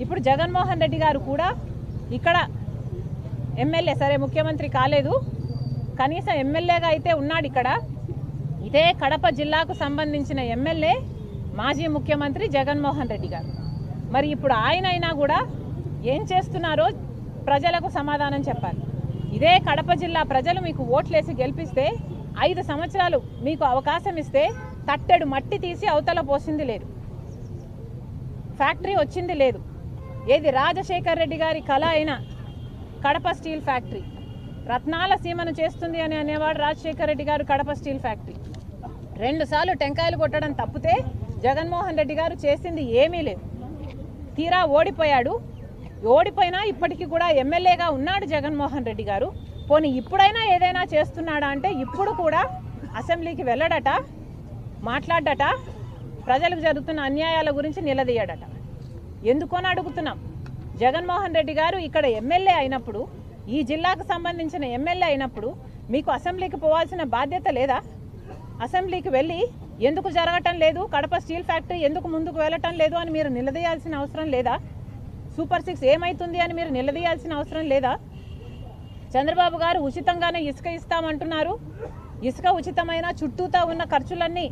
ఇప్పుడు జగన్మోహన్ రెడ్డి గారు కూడా ఇక్కడ ఎమ్మెల్యే, సరే ముఖ్యమంత్రి కాలేదు, కనీసం ఎమ్మెల్యేగా అయితే ఉన్నాడు. ఇక్కడ ఇదే కడప జిల్లాకు సంబంధించిన ఎమ్మెల్యే మాజీ ముఖ్యమంత్రి జగన్మోహన్ రెడ్డి గారు. మరి ఇప్పుడు ఆయనైనా కూడా ఏం చేస్తున్నారో ప్రజలకు సమాధానం చెప్పాలి. ఇదే కడప జిల్లా ప్రజలు మీకు ఓట్లేసి గెలిపిస్తే 5 సంవత్సరాలు మీకు అవకాశం ఇస్తే తట్టెడు మట్టి తీసి అవతల పోసింది లేదు, ఫ్యాక్టరీ వచ్చింది లేదు. ఏది రాజశేఖర్ రెడ్డి గారి కళ అయిన కడప స్టీల్ ఫ్యాక్టరీ, రత్నాల సీమను చేస్తుంది అని అనేవాడు రాజశేఖర్ రెడ్డి గారు. కడప స్టీల్ ఫ్యాక్టరీ 2 సార్లు టెంకాయలు కొట్టడం తప్పితే జగన్మోహన్ రెడ్డి గారు చేసింది ఏమీ లేదు. తీరా ఓడిపోయాడు. ఓడిపోయినా ఇప్పటికీ కూడా ఎమ్మెల్యేగా ఉన్నాడు జగన్మోహన్ రెడ్డి గారు. పోనీ ఇప్పుడైనా ఏదైనా చేస్తున్నాడా అంటే ఇప్పుడు కూడా అసెంబ్లీకి వెళ్ళడట, మాట్లాడట, ప్రజలకు జరుగుతున్న అన్యాయాల గురించి నిలదీయడట. ఎందుకని అడుగుతున్నాం. జగన్మోహన్ రెడ్డి గారు ఇక్కడ ఎమ్మెల్యే అయినప్పుడు, ఈ జిల్లాకు సంబంధించిన ఎమ్మెల్యే అయినప్పుడు మీకు అసెంబ్లీకి పోవాల్సిన బాధ్యత లేదా? అసెంబ్లీకి వెళ్ళి ఎందుకు జరగటం లేదు, కడప స్టీల్ ఫ్యాక్టరీ ఎందుకు ముందుకు వెళ్ళటం లేదు అని మీరు నిలదీయాల్సిన అవసరం లేదా? సూపర్ 6 ఏమవుతుంది అని మీరు నిలదీయాల్సిన అవసరం లేదా? చంద్రబాబు గారు ఉచితంగానే ఇసుక ఇస్తామంటున్నారు. ఇసుక ఉచితమైన చుట్టూతా ఉన్న ఖర్చులన్నీ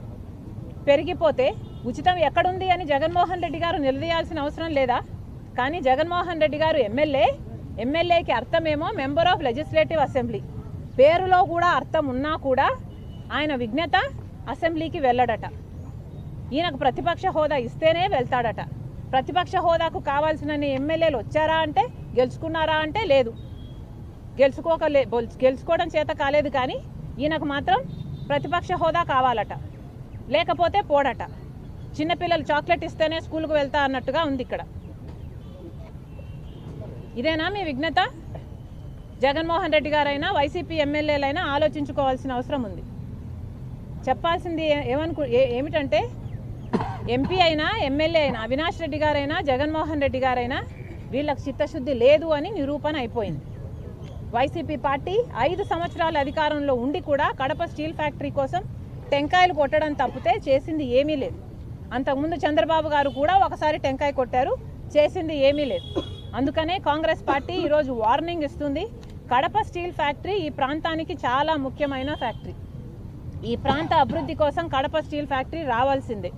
పెరిగిపోతే ఉచితం ఎక్కడుంది అని జగన్మోహన్ రెడ్డి గారు నిలదీయాల్సిన అవసరం లేదా? కానీ జగన్మోహన్ రెడ్డి గారు ఎమ్మెల్యేకి అర్థమేమో మెంబర్ ఆఫ్ లెజిస్లేటివ్ అసెంబ్లీ, పేరులో కూడా అర్థం ఉన్నా కూడా ఆయన విజ్ఞత అసెంబ్లీకి వెళ్ళడట. ఈయనకు ప్రతిపక్ష హోదా ఇస్తేనే వెళ్తాడట. ప్రతిపక్ష హోదాకు కావాల్సిన ఎమ్మెల్యేలు వచ్చారా అంటే, గెలుచుకున్నారా అంటే లేదు, గెలుచుకోవడం చేత కాలేదు. కానీ ఈయనకు మాత్రం ప్రతిపక్ష హోదా కావాలట, లేకపోతే పోడట. చిన్నపిల్లలు చాక్లెట్ ఇస్తేనే స్కూల్కు వెళ్తా అన్నట్టుగా ఉంది ఇక్కడ. ఇదేనా మీ విఘ్నత? జగన్మోహన్ రెడ్డి గారైనా వైసీపీ ఎమ్మెల్యేలైనా ఆలోచించుకోవాల్సిన అవసరం ఉంది. చెప్పాల్సింది ఏమిటంటే ఎంపీ అయినా ఎమ్మెల్యే అయినా అవినాష్ రెడ్డి గారైనా జగన్మోహన్ రెడ్డి గారైనా వీళ్ళకి చిత్తశుద్ధి లేదు అని నిరూపణ అయిపోయింది. వైసీపీ పార్టీ 5 సంవత్సరాల అధికారంలో ఉండి కూడా కడప స్టీల్ ఫ్యాక్టరీ కోసం టెంకాయలు కొట్టడం తప్పితే చేసింది ఏమీ లేదు. అంతకుముందు చంద్రబాబు గారు కూడా ఒకసారి టెంకాయ కొట్టారు, చేసింది ఏమీ లేదు. అందుకనే కాంగ్రెస్ పార్టీ ఈరోజు వార్నింగ్ ఇస్తుంది. కడప స్టీల్ ఫ్యాక్టరీ ఈ ప్రాంతానికి చాలా ముఖ్యమైన ఫ్యాక్టరీ. ఈ ప్రాంత అభివృద్ధి కోసం కడప స్టీల్ ఫ్యాక్టరీ రావాల్సిందే.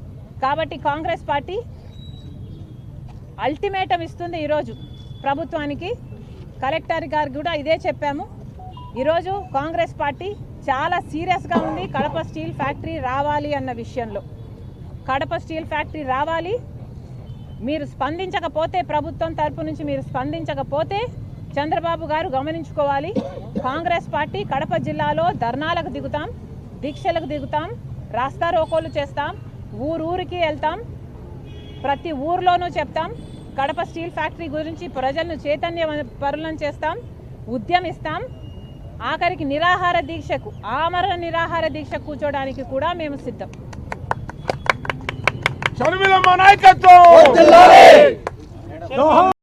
కాబట్టి కాంగ్రెస్ పార్టీ అల్టిమేటం ఇస్తుంది ఈరోజు ప్రభుత్వానికి. కలెక్టర్ గారికి కూడా ఇదే చెప్పాము. ఈరోజు కాంగ్రెస్ పార్టీ చాలా సీరియస్గా ఉంది కడప స్టీల్ ఫ్యాక్టరీ రావాలి అన్న విషయంలో. కడప స్టీల్ ఫ్యాక్టరీ రావాలి. మీరు స్పందించకపోతే, ప్రభుత్వం తరపు నుంచి మీరు స్పందించకపోతే చంద్రబాబు గారు గమనించుకోవాలి. కాంగ్రెస్ పార్టీ కడప జిల్లాలో ధర్నాలకు దిగుతాం, దీక్షలకు దిగుతాం, రాస్తా రోకోలు చేస్తాం, ఊరూరికి వెళ్తాం, ప్రతి ఊర్లోనూ చెప్తాం. కడప స్టీల్ ఫ్యాక్టరీ గురించి ప్రజలను చైతన్య పరులను చేస్తాం, ఉద్యమిస్తాం. ఆఖరికి నిరాహార దీక్షకు, ఆమరణ నిరాహార దీక్ష కూర్చోడానికి కూడా మేము సిద్ధం.